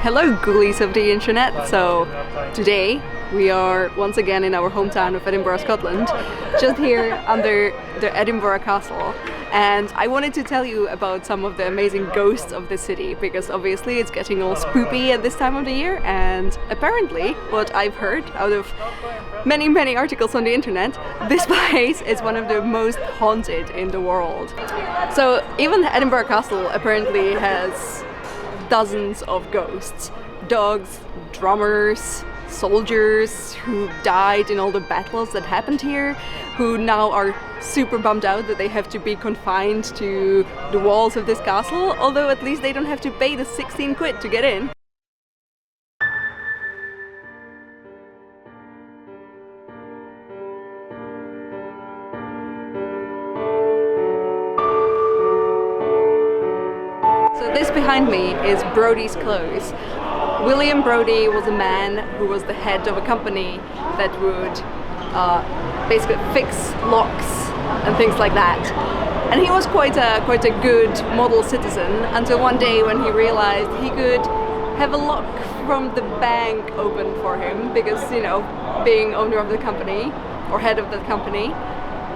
Hello ghoulies of the internet. So today we are once again in our hometown of Edinburgh, Scotland, just here under the Edinburgh Castle, and I wanted to tell you about some of the amazing ghosts of the city, because obviously it's getting all spoopy at this time of the year, and apparently what I've heard out of many articles on the internet, this place is one of the most haunted in the world. So even the Edinburgh Castle apparently has dozens of ghosts. Dogs, drummers, soldiers who died in all the battles that happened here, who now are super bummed out that they have to be confined to the walls of this castle, although at least they don't have to pay the 16 quid to get in. So this behind me is Brodys Clothes. William Brodie was a man who was the head of a company that would basically fix locks and things like that. And he was quite a good model citizen until one day when he realized he could have a lock from the bank open for him because, you know, being owner of the company or head of the company,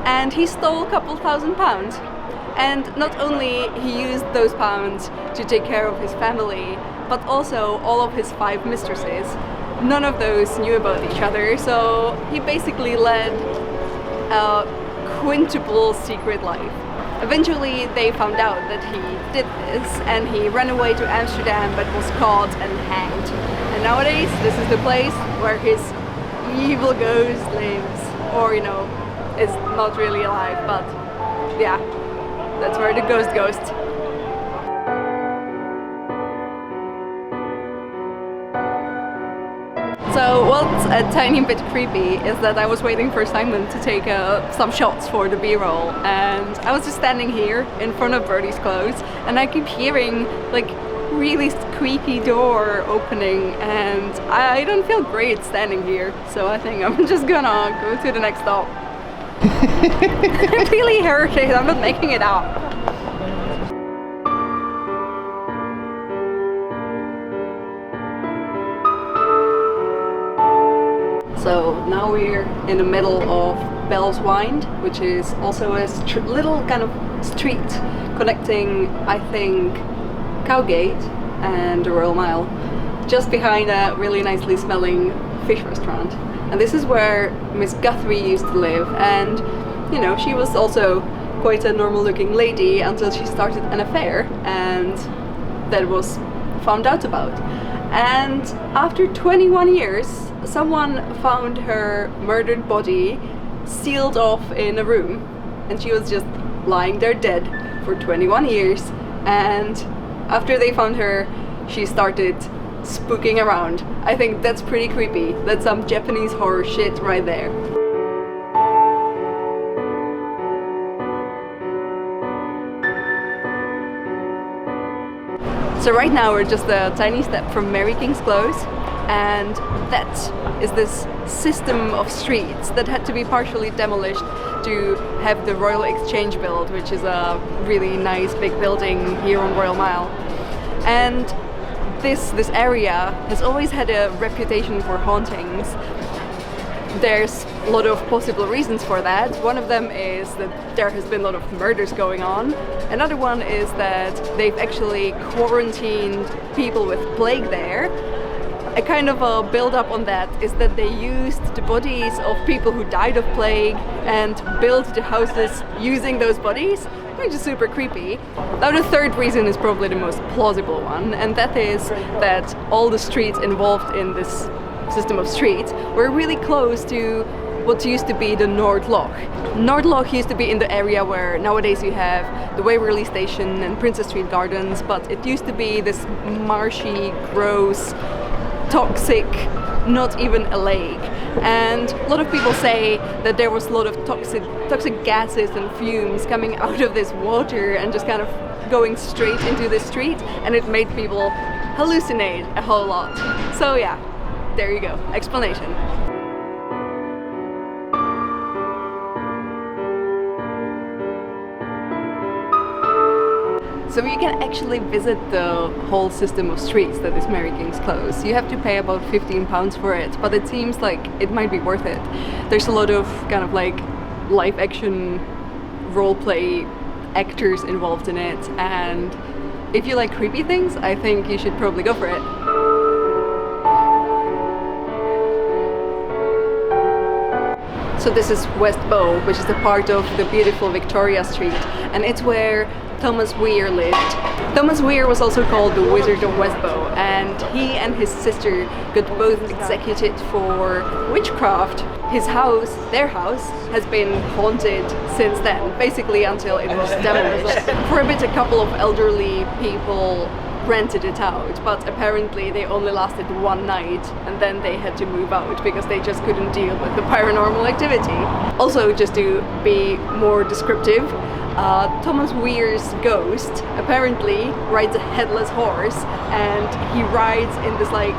and he stole a couple £1,000. And not only he used those pounds to take care of his family, but also all of his 5 mistresses. None of those knew about each other, so he basically led a quintuple secret life. Eventually they found out that he did this, and he ran away to Amsterdam but was caught and hanged. And nowadays this is the place where his evil ghost lives, or, you know, is not really alive, but yeah. That's where the ghost goes. So what's a tiny bit creepy is that I was waiting for Simon to take some shots for the B-roll, and I was just standing here in front of Brodys Clothes, and I keep hearing like really squeaky door opening, and I don't feel great standing here, so I think I'm just gonna go to the next stop. I'm really hurting, I'm not making it up. So now we're in the middle of Bell's Wynd, which is also a little kind of street connecting, I think, Cowgate and the Royal Mile, just behind a really nicely smelling fish restaurant. And this is where Miss Guthrie used to live, and you know, she was also quite a normal looking lady until she started an affair, and that was found out about. And after 21 years, someone found her murdered body sealed off in a room, and she was just lying there dead for 21 years. And after they found her, she started spooking around. I think that's pretty creepy. That's some Japanese horror shit right there. So right now we're just a tiny step from Mary King's Close, and that is this system of streets that had to be partially demolished to have the Royal Exchange built, which is a really nice big building here on Royal Mile. And this area has always had a reputation for hauntings. There's a lot of possible reasons for that. One of them is that there has been a lot of murders going on. Another one is that they've actually quarantined people with plague there. A kind of a build-up on that is that they used the bodies of people who died of plague and built the houses using those bodies, which is super creepy. Now the third reason is probably the most plausible one, and that is that all the streets involved in this system of streets were really close to what used to be the North Loch. North Loch used to be in the area where nowadays you have the Waverley Station and Princess Street Gardens, but it used to be this marshy, gross, toxic, not even a lake. And a lot of people say that there was a lot of toxic gases and fumes coming out of this water and just kind of going straight into the street, and it made people hallucinate a whole lot. So yeah, there you go, explanation. So you can actually visit the whole system of streets that is Mary King's Close. You have to pay about £15 for it, but it seems like it might be worth it. There's a lot of kind of like live action roleplay actors involved in it, and if you like creepy things, I think you should probably go for it. So this is WestBow, which is a part of the beautiful Victoria Street, and it's where Thomas Weir lived. Thomas Weir was also called the Wizard of WestBow, and he and his sister got both executed for witchcraft. His house, their house, has been haunted since then, basically until it was demolished. For a bit, a couple of elderly people rented it out, but apparently they only lasted one night and then they had to move out because they just couldn't deal with the paranormal activity. Also, just to be more descriptive, Thomas Weir's ghost apparently rides a headless horse, and he rides in this like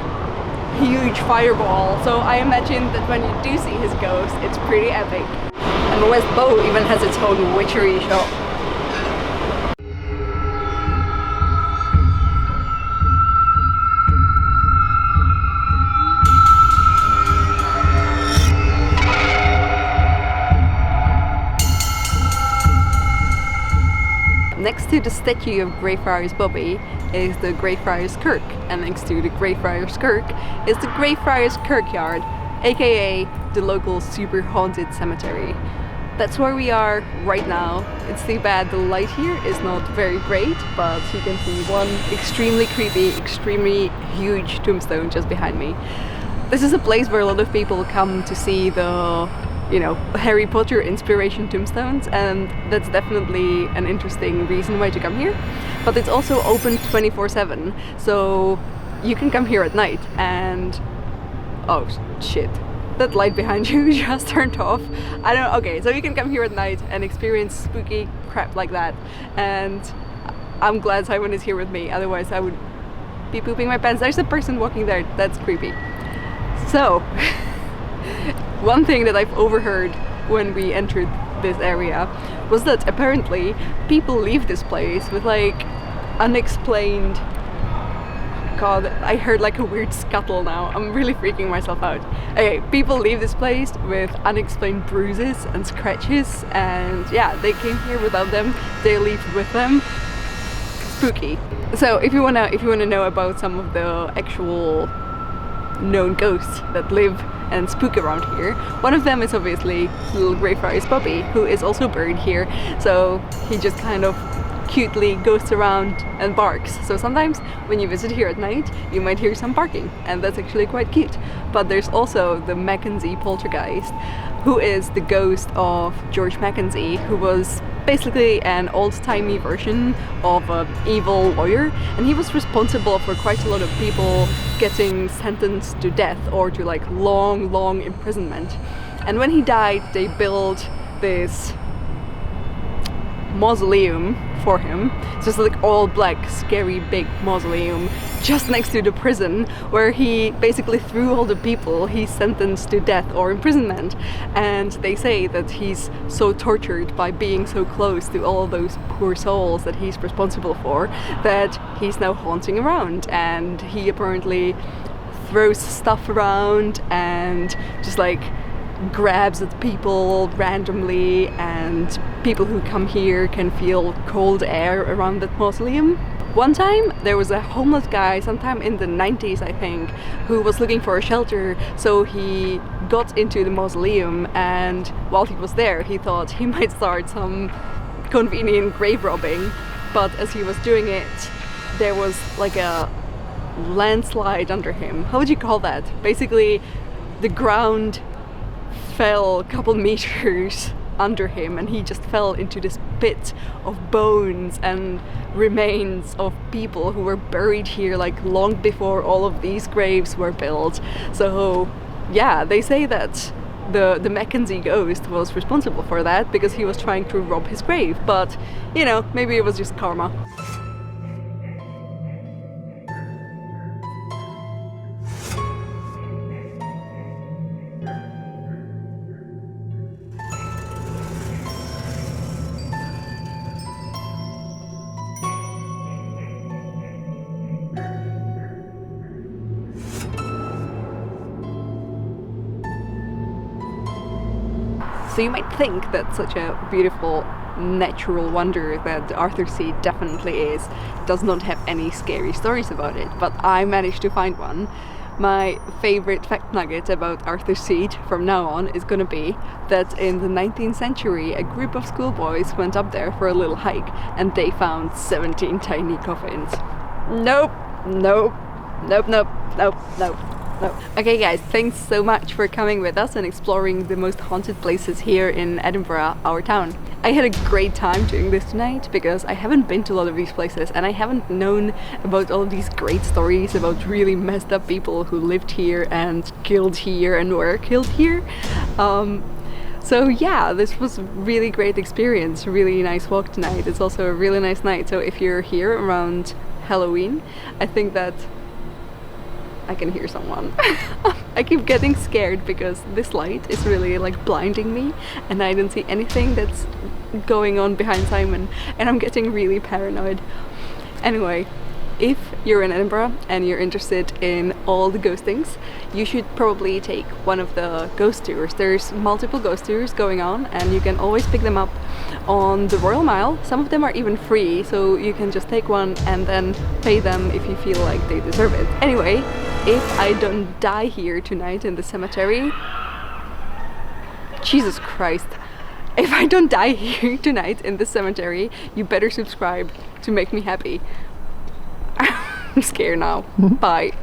huge fireball, so I imagine that when you do see his ghost, it's pretty epic. And WestBow even has its own witchery shop. Next to the statue of Greyfriars Bobby is the Greyfriars Kirk, and next to the Greyfriars Kirk is the Greyfriars Kirkyard, aka the local super haunted cemetery. That's where we are right now. It's too bad the light here is not very great, but you can see one extremely creepy, extremely huge tombstone just behind me. This is a place where a lot of people come to see the Harry Potter inspiration tombstones, and that's definitely an interesting reason why to come here. But it's also open 24/7, so you can come here at night and... oh shit, that light behind you just turned off. Okay, so you can come here at night and experience spooky crap like that, and I'm glad Simon is here with me, otherwise I would be pooping my pants. There's a person walking there, that's creepy. So one thing that I've overheard when we entered this area was that apparently people leave this place with like unexplained... God, I heard like a weird scuttle now. I'm really freaking myself out. Okay, people leave this place with unexplained bruises and scratches, and yeah, they came here without them, they leave with them. Spooky. So if you wanna know about some of the actual known ghosts that live and spook around here, one of them is obviously little Greyfriars Bobby, who is also buried here, so he just kind of cutely goes around and barks. So sometimes when you visit here at night, you might hear some barking, and that's actually quite cute. But there's also the Mackenzie poltergeist, who is the ghost of George Mackenzie, who was basically an old-timey version of an evil lawyer, and he was responsible for quite a lot of people getting sentenced to death or to like long imprisonment. And when he died, they built this mausoleum for him. It's just like all black, scary, big mausoleum just next to the prison, where he basically threw all the people he sentenced to death or imprisonment. And they say that he's so tortured by being so close to all those poor souls that he's responsible for, that he's now haunting around, and he apparently throws stuff around and just like grabs at people randomly, and people who come here can feel cold air around that mausoleum. One time there was a homeless guy, sometime in the 90s I think, who was looking for a shelter, so he got into the mausoleum, and while he was there he thought he might start some convenient grave robbing, but as he was doing it there was like a landslide under him. How would you call that? Basically the ground fell a couple meters under him, and he just fell into this pit of bones and remains of people who were buried here like long before all of these graves were built. So yeah, they say that the Mackenzie ghost was responsible for that because he was trying to rob his grave, but you know, maybe it was just karma. So you might think that such a beautiful natural wonder that Arthur's Seat definitely is does not have any scary stories about it, but I managed to find one. My favorite fact nugget about Arthur's Seat from now on is gonna be that in the 19th century a group of schoolboys went up there for a little hike and they found 17 tiny coffins. Nope, nope, nope, nope, nope, nope. No. Okay guys, thanks so much for coming with us and exploring the most haunted places here in Edinburgh, our town. I had a great time doing this tonight because I haven't been to a lot of these places and I haven't known about all of these great stories about really messed up people who lived here and killed here and were killed here. So yeah, this was a really great experience, really nice walk tonight. It's also a really nice night, so if you're here around Halloween, I think that I can hear someone. I keep getting scared because this light is really like blinding me and I don't see anything that's going on behind Simon and I'm getting really paranoid. Anyway, if you're in Edinburgh and you're interested in all the ghostings, you should probably take one of the ghost tours. There's multiple ghost tours going on and you can always pick them up on the Royal Mile. Some of them are even free, so you can just take one and then pay them if you feel like they deserve it. Anyway, if I don't die here tonight in the cemetery, Jesus Christ, if I don't die here tonight in the cemetery, you better subscribe to make me happy. I'm scared now. Bye.